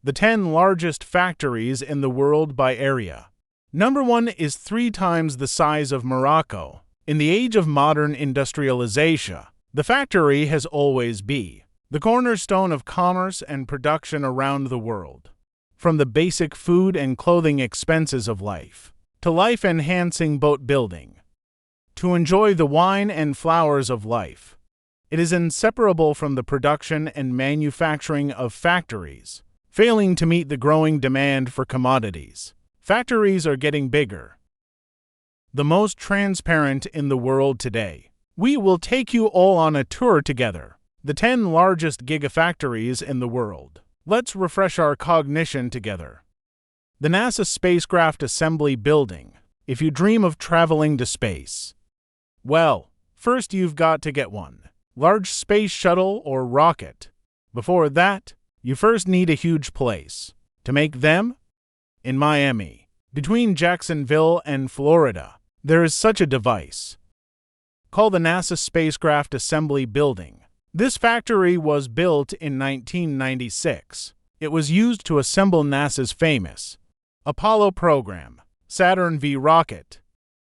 The 10 largest factories in the world by area. Number 1 is 3 times the size of Morocco. In the age of modern industrialization, the factory has always been the cornerstone of commerce and production around the world. From the basic food and clothing expenses of life, to life-enhancing boat building, to enjoy the wine and flowers of life, it is inseparable from the production and manufacturing of factories. Failing to meet the growing demand for commodities, factories are getting bigger. The most transparent in the world today. We will take you all on a tour together. The 10 largest gigafactories in the world. Let's refresh our cognition together. The NASA Spacecraft Assembly Building. If you dream of traveling to space, well, first you've got to get one large space shuttle or rocket. Before that, you first need a huge place to make them. In Miami, between Jacksonville and Florida, there is such a device called the NASA Spacecraft Assembly Building. This factory was built in 1996. It was used to assemble NASA's famous Apollo program, Saturn V rocket.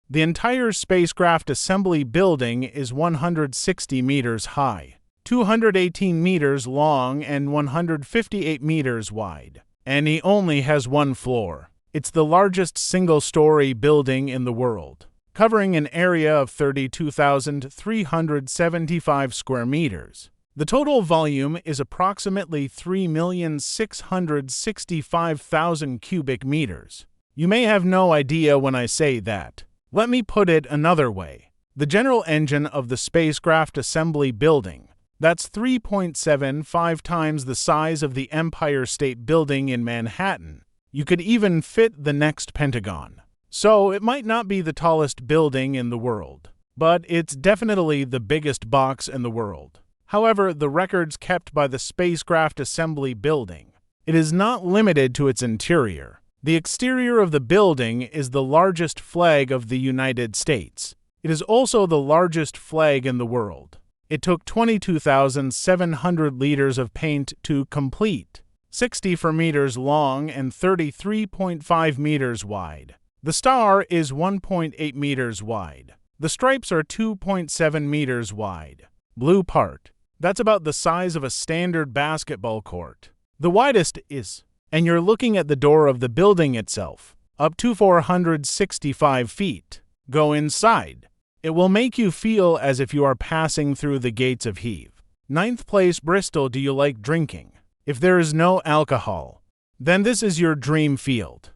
The entire spacecraft assembly building is 160 meters high, 218 meters long, and 158 meters wide. And he only has one floor. It's the largest single-story building in the world, covering an area of 32,375 square meters. The total volume is approximately 3,665,000 cubic meters. You may have no idea when I say that. Let me put it another way. The general engine of the spacecraft assembly building, that's 3.75 times the size of the Empire State Building in Manhattan. You could even fit the next Pentagon. So it might not be the tallest building in the world, but it's definitely the biggest box in the world. However, the records kept by the spacecraft assembly building, it is not limited to its interior. The exterior of the building is the largest flag of the United States. It is also the largest flag in the world. It took 22,700 liters of paint to complete, 64 meters long and 33.5 meters wide. The star is 1.8 meters wide. The stripes are 2.7 meters wide. Blue part, that's about the size of a standard basketball court. The widest is, and you're looking at the door of the building itself, up to 465 feet. Go inside. It will make you feel as if you are passing through the gates of heaven. 9th place, Bristol. Do you like drinking? If there is no alcohol, then this is your dream field.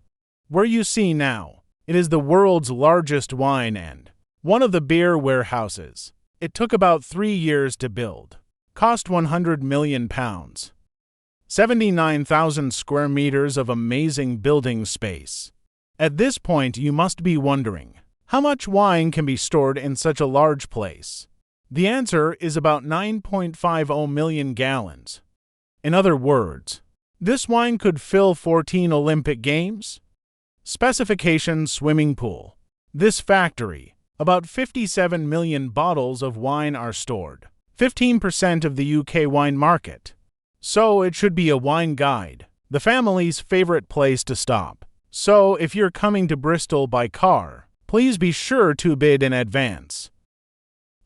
Where you see now, it is the world's largest wine and one of the beer warehouses. It took about 3 years to build. Cost £100 million. 79,000 square meters of amazing building space. At this point, you must be wondering, how much wine can be stored in such a large place? The answer is about 9.50 million gallons. In other words, this wine could fill 14 Olympic Games. Specification: swimming pool. This factory, about 57 million bottles of wine are stored, 15% of the UK wine market. So it should be a wine guide, the family's favorite place to stop. So if you're coming to Bristol by car, please be sure to bid in advance.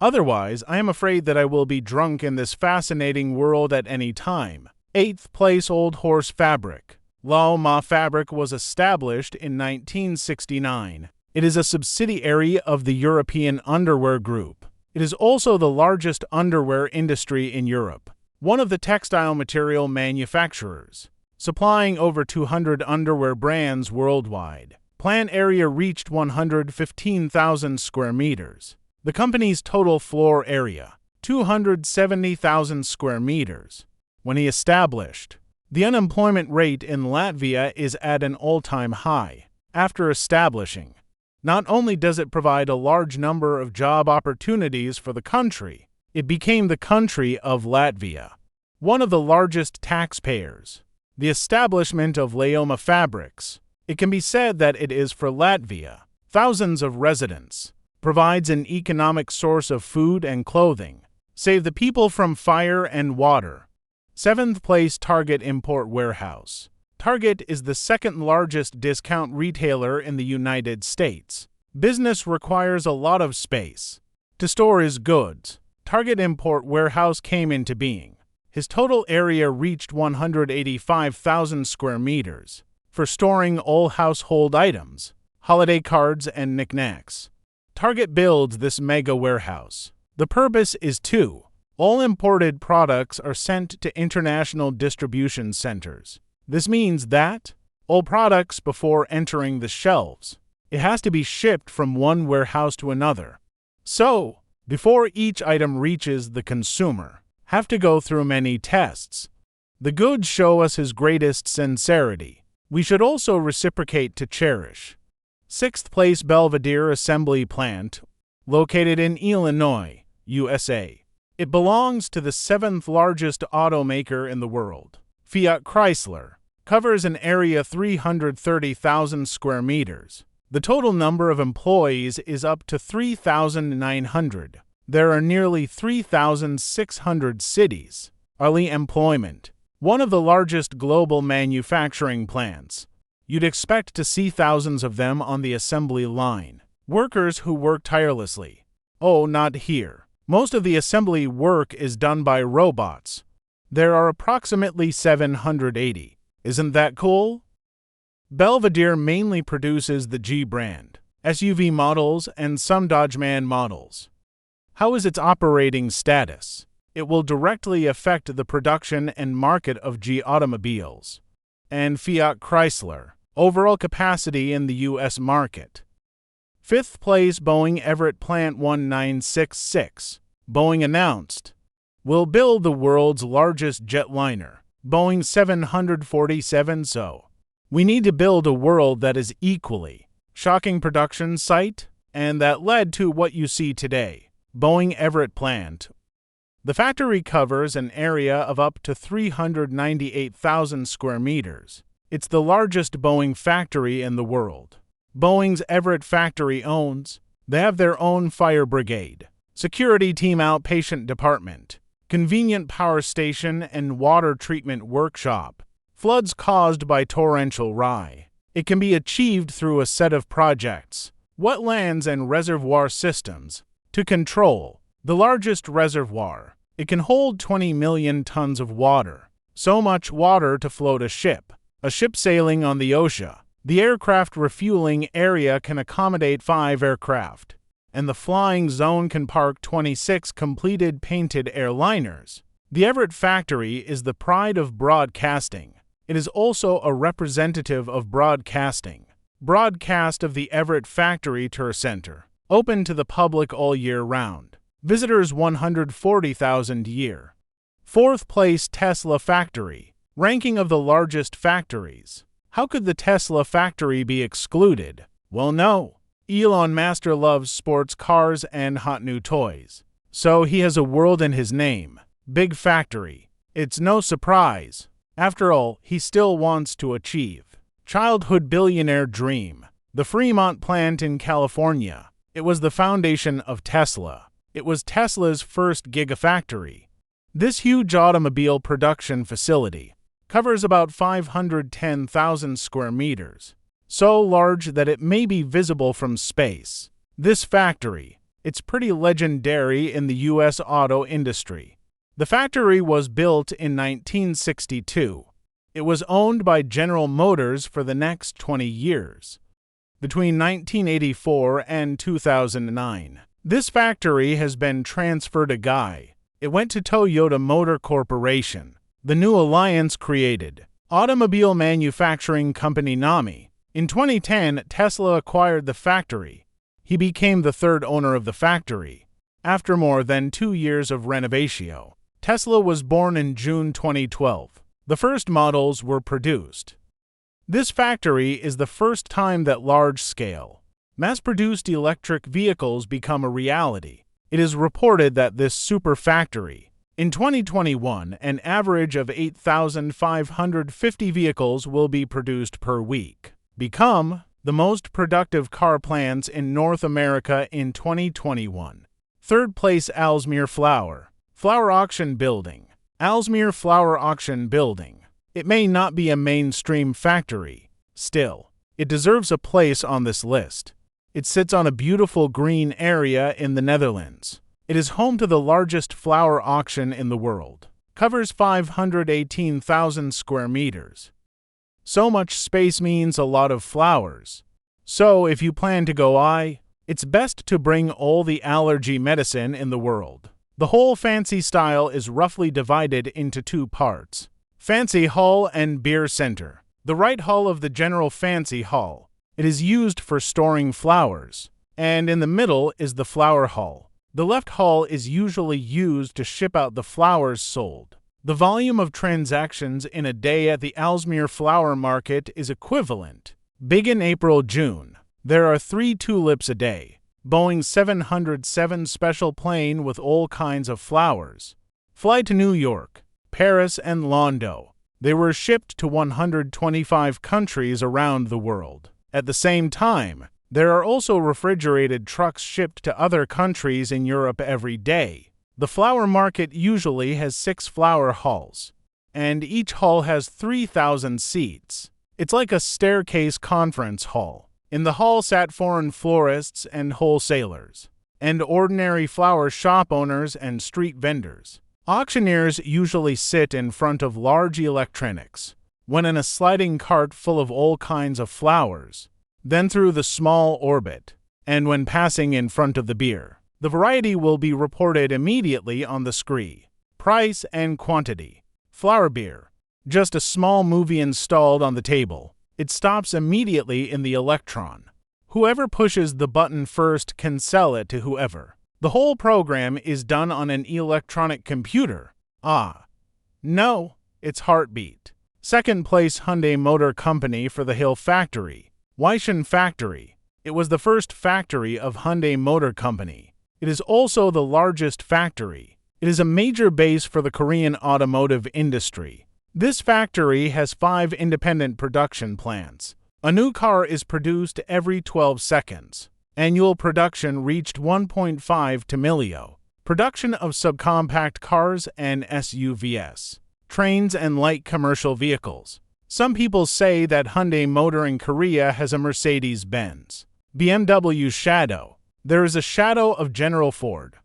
Otherwise, I am afraid that I will be drunk in this fascinating world at any time. 8th place, Old Horse Fabric. Lauma Fabric was established in 1969. It is a subsidiary of the European Underwear Group. It is also the largest underwear industry in Europe, one of the textile material manufacturers, supplying over 200 underwear brands worldwide. Plant area reached 115,000 square meters. The company's total floor area, 270,000 square meters. When he established, the unemployment rate in Latvia is at an all-time high. After establishing, not only does it provide a large number of job opportunities for the country, it became the country of Latvia, one of the largest taxpayers. The establishment of Lauma Fabrics, it can be said that it is for Latvia, thousands of residents, provides an economic source of food and clothing, save the people from fire and water. 7th place, Target Import Warehouse. Target is the second largest discount retailer in the United States. Business requires a lot of space to store his goods. Target Import Warehouse came into being. His total area reached 185,000 square meters for storing all household items, holiday cards, and knickknacks. Target builds this mega warehouse. The purpose is all imported products are sent to international distribution centers. This means that all products before entering the shelves, it has to be shipped from one warehouse to another. So, before each item reaches the consumer, have to go through many tests. The goods show us his greatest sincerity. We should also reciprocate to cherish. 6th place Belvedere Assembly Plant, located in Illinois, USA. It belongs to the 7th largest automaker in the world. Fiat Chrysler covers an area 330,000 square meters. The total number of employees is up to 3,900. There are nearly 3,600 cities. Early employment. One of the largest global manufacturing plants. You'd expect to see thousands of them on the assembly line. Workers who work tirelessly. Oh, not here. Most of the assembly work is done by robots. There are approximately 780. Isn't that cool? Belvedere mainly produces the G brand, SUV models, and some Dodgeman models. How is its operating status? It will directly affect the production and market of G automobiles and Fiat Chrysler, overall capacity in the U.S. market. 5th place Boeing Everett Plant 1966. Boeing announced, will build the world's largest jetliner, Boeing 747. So, we need to build a world that is equally shocking production site, and that led to what you see today, Boeing Everett Plant. The factory covers an area of up to 398,000 square meters. It's the largest Boeing factory in the world. Boeing's Everett factory they have their own fire brigade, security team outpatient department, convenient power station, and water treatment workshop. Floods caused by torrential rain. It can be achieved through a set of projects, wetlands and reservoir systems, to control. The largest reservoir, it can hold 20 million tons of water. So much water to float a ship sailing on the ocean. The aircraft refueling area can accommodate 5 aircraft, and the flying zone can park 26 completed painted airliners. The Everett factory is the pride of broadcasting. It is also a representative of broadcasting. Broadcast of the Everett Factory Tour Center, open to the public all year round. Visitors 140,000 year. 4th place Tesla Factory, ranking of the largest factories. How could the Tesla factory be excluded? Well, no. Elon Musk loves sports cars and hot new toys. So he has a world in his name. Big factory. It's no surprise. After all, he still wants to achieve childhood billionaire dream. The Fremont plant in California. It was the foundation of Tesla. It was Tesla's first gigafactory. This huge automobile production facility covers about 510,000 square meters, so large that it may be visible from space. This factory, it's pretty legendary in the U.S. auto industry. The factory was built in 1962. It was owned by General Motors for the next 20 years. Between 1984 and 2009, this factory has been transferred to Guy. It went to Toyota Motor Corporation. The new alliance created automobile manufacturing company NAMI. In 2010, Tesla acquired the factory. He became the third owner of the factory. After more than 2 years of renovation, Tesla was born in June 2012. The first models were produced. This factory is the first time that large-scale, mass-produced electric vehicles become a reality. It is reported that this super factory, in 2021, an average of 8,550 vehicles will be produced per week, become the most productive car plants in North America in 2021. 3rd place Ellesmere Flower Auction Building. Ellesmere Flower Auction Building. It may not be a mainstream factory. Still, it deserves a place on this list. It sits on a beautiful green area in the Netherlands. It is home to the largest flower auction in the world. Covers 518,000 square meters. So much space means a lot of flowers. So if you plan to go, it's best to bring all the allergy medicine in the world. The whole fancy style is roughly divided into two parts: Fancy Hall and Beer Center. The right hall of the general Fancy Hall. It is used for storing flowers. And in the middle is the Flower Hall. The left hall is usually used to ship out the flowers sold. The volume of transactions in a day at the Aalsmeer Flower Market is equivalent. Big in April-June. There are 3 tulips a day. Boeing 707 special plane with all kinds of flowers. Fly to New York, Paris, and London. They were shipped to 125 countries around the world. At the same time, there are also refrigerated trucks shipped to other countries in Europe every day. The flower market usually has 6 flower halls, and each hall has 3,000 seats. It's like a staircase conference hall. In the hall sat foreign florists and wholesalers, and ordinary flower shop owners and street vendors. Auctioneers usually sit in front of large electronics, when in a sliding cart full of all kinds of flowers, then through the small orbit, and when passing in front of the beer. The variety will be reported immediately on the screen. Price and quantity. Flower beer. Just a small movie installed on the table. It stops immediately in the electron. Whoever pushes the button first can sell it to whoever. The whole program is done on an electronic computer. No, it's heartbeat. Second place Hyundai Motor Company for the Hill Factory. Weishan Factory. It was the first factory of Hyundai Motor Company. It is also the largest factory. It is a major base for the Korean automotive industry. This factory has 5 independent production plants. A new car is produced every 12 seconds. Annual production reached 1.5 million. Production of subcompact cars and SUVs, trains, and light commercial vehicles. Some people say that Hyundai Motor in Korea has a Mercedes-Benz, BMW shadow. There is a shadow of General Ford.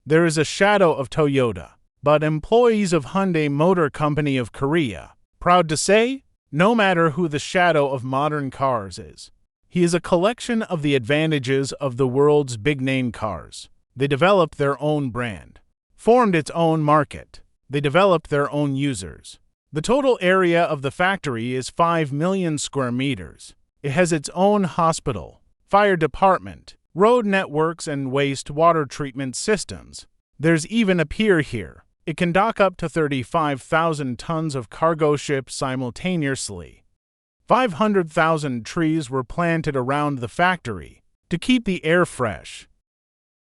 There is a shadow of Toyota. But employees of Hyundai Motor Company of Korea, proud to say, no matter who the shadow of modern cars is, he is a collection of the advantages of the world's big-name cars. They developed their own brand, formed its own market. They developed their own users. The total area of the factory is 5 million square meters. It has its own hospital, fire department, road networks, and wastewater treatment systems. There's even a pier here. It can dock up to 35,000 tons of cargo ships simultaneously. 500,000 trees were planted around the factory to keep the air fresh.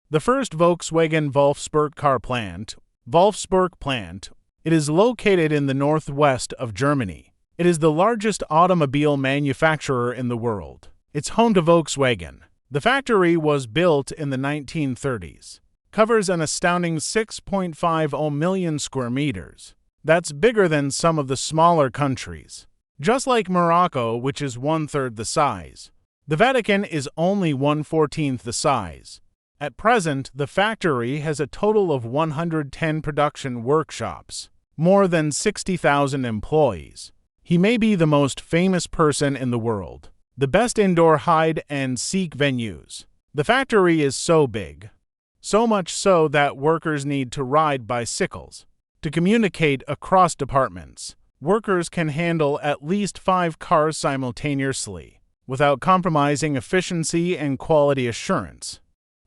The first Volkswagen Wolfsburg car plant, Wolfsburg plant, it is located in the northwest of Germany. It is the largest automobile manufacturer in the world. It's home to Volkswagen. The factory was built in the 1930s. Covers an astounding 6.50 million square meters. That's bigger than some of the smaller countries. Just like Morocco, which is 1/3 the size. The Vatican is only 1/14 the size. At present, the factory has a total of 110 production workshops, more than 60,000 employees. He may be the most famous person in the world. The best indoor hide and seek venues. The factory is so big. So much so that workers need to ride bicycles. To communicate across departments, workers can handle at least 5 cars simultaneously, without compromising efficiency and quality assurance.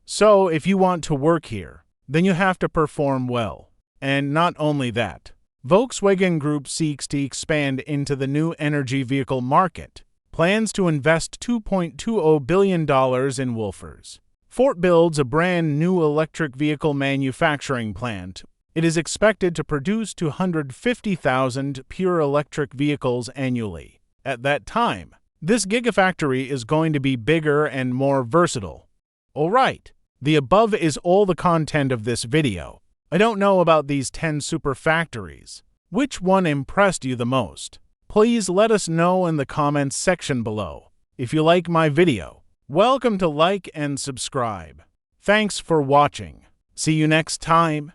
So, if you want to work here, then you have to perform well. And not only that, Volkswagen Group seeks to expand into the new energy vehicle market. Plans to invest $2.20 billion in Wolfers. Ford builds a brand new electric vehicle manufacturing plant. It is expected to produce 250,000 pure electric vehicles annually. At that time, this gigafactory is going to be bigger and more versatile. Alright, the above is all the content of this video. I don't know about these 10 super factories. Which one impressed you the most? Please let us know in the comments section below. If you like my video, welcome to like and subscribe. Thanks for watching. See you next time.